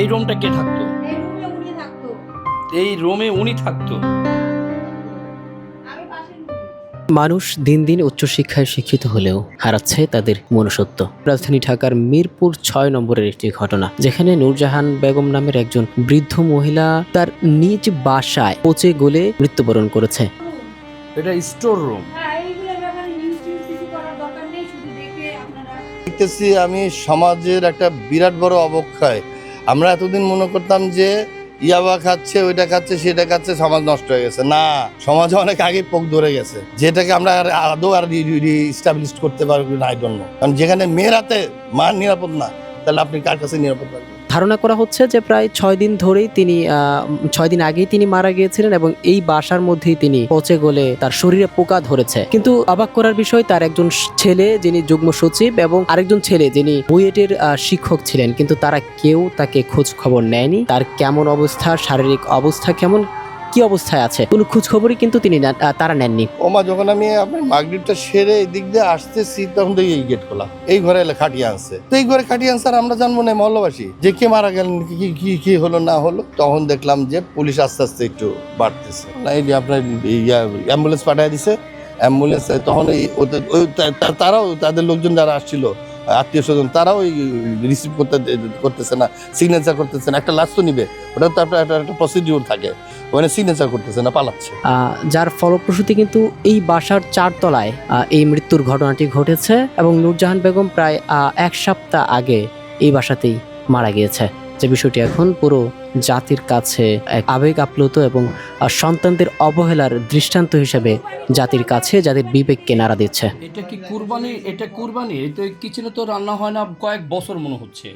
এই রুমটা কে থাকতো? এই রুমে উনি থাকতো। এই রুমে উনি থাকতো। আমি পাশের রুমে। মানুষ দিন দিন উচ্চশিক্ষায় শিক্ষিত হলেও হারাচ্ছে তাদের মনুষ্যত্ব। রাজধানী ঢাকার মিরপুর ৬ নম্বরের একটি ঘটনা, যেখানে নূরজাহান বেগম নামের একজন বৃদ্ধ মহিলা তার নিজ বাসায় পচে গলে মৃত্যুবরণ করেছে। এটা স্টোর রুম। হ্যাঁ, এইগুলোর ব্যাপারে নিউজ কিছু করার দরকার নেই, শুধু দেখে আপনারা। দেখতেছি আমি সমাজের একটা বিরাট বড় অবক্ষয়। আমরা এতদিন মনে করতাম যে ইয়াবা খাচ্ছে, ওইটা খাচ্ছে, সেটা খাচ্ছে, সমাজ নষ্ট হয়ে গেছে। না, সমাজে অনেক আগে পোক ধরে গেছে, যেটাকে আমরা আদৌ আর রিস্টাবলিশ করতে পারবো না, আই ডোন্ট নো। কারণ যেখানে মেয়ের হাতে মান নিরাপদ না, তাহলে আপনি কার কাছে নিরাপদ পাবেন? ধারণা করা হচ্ছে যে প্রায় ৬ দিন ধরেই তিনি ৬ দিন আগেই তিনি মারা গিয়েছিলেন এবং এই বাসার মধ্যেই তিনি পচে গলে তার শরীরে পোকা ধরেছে। কিন্তু অবাক করার বিষয়, তার একজন ছেলে যিনি যুগ্ম সচিব এবং আরেকজন ছেলে যিনি বুয়েটের শিক্ষক ছিলেন, কিন্তু তারা কেউ তাকে খোঁজ খবর নেয়নি। তার কেমন অবস্থা, শারীরিক অবস্থা কেমন, কি অবস্থায় আছে, কোনো খোঁজ খবরই কিন্তু তারা নেননি। ওমা, যখন আমি আপনার মাগরিবটা সেরে এই দিক দিয়ে আসতেছি, তখন দেখি এই গেট খোলা, এই ঘরে এলে খাটিয়ে আনছে। তো এই ঘরে খাটিয়ে আনছে আর আমরা জানবো না মহল্লাবাসী যে কে মারা গেলেন, কি হলো না হলো। তখন দেখলাম যে পুলিশ আস্তে আস্তে একটু বাড়তেছে। না, এই যে আপনার অ্যাম্বুলেন্স পাঠিয়ে দিছে। অ্যাম্বুলেন্স তখন তারাও, তাদের লোকজন যারা আসছিল, আত্মীয় স্বজন, তারাও রিসিভ করতেছে না, সিগনেচার করতেছে না। একটা লাশ তো নিবে, ওটা তো একটা প্রসিডিউর থাকে, ওখানে সিগনেচার করতেছে না, পালাচ্ছে। যার ফলপ্রসূতি কিন্তু এই বাসার ৪ তলায় এই মৃত্যুর ঘটনাটি ঘটেছে এবং নূরজাহান বেগম প্রায় ১ সপ্তাহ আগে এই বাসাতেই মারা গিয়েছে। যে বিষয়টি এখন পুরো জাতির কাছে এক আবেগ আপ্লুত এবং সন্তানদের অবহেলার দৃষ্টান্ত হিসেবে জাতির কাছে, যাদের বিবেককে নাড়া দিচ্ছে। এটা কি কুরবানি? এটা কুরবানি? এই তো কিচেনে তো রান্না হয় না কয়েক বছর মনে হচ্ছে।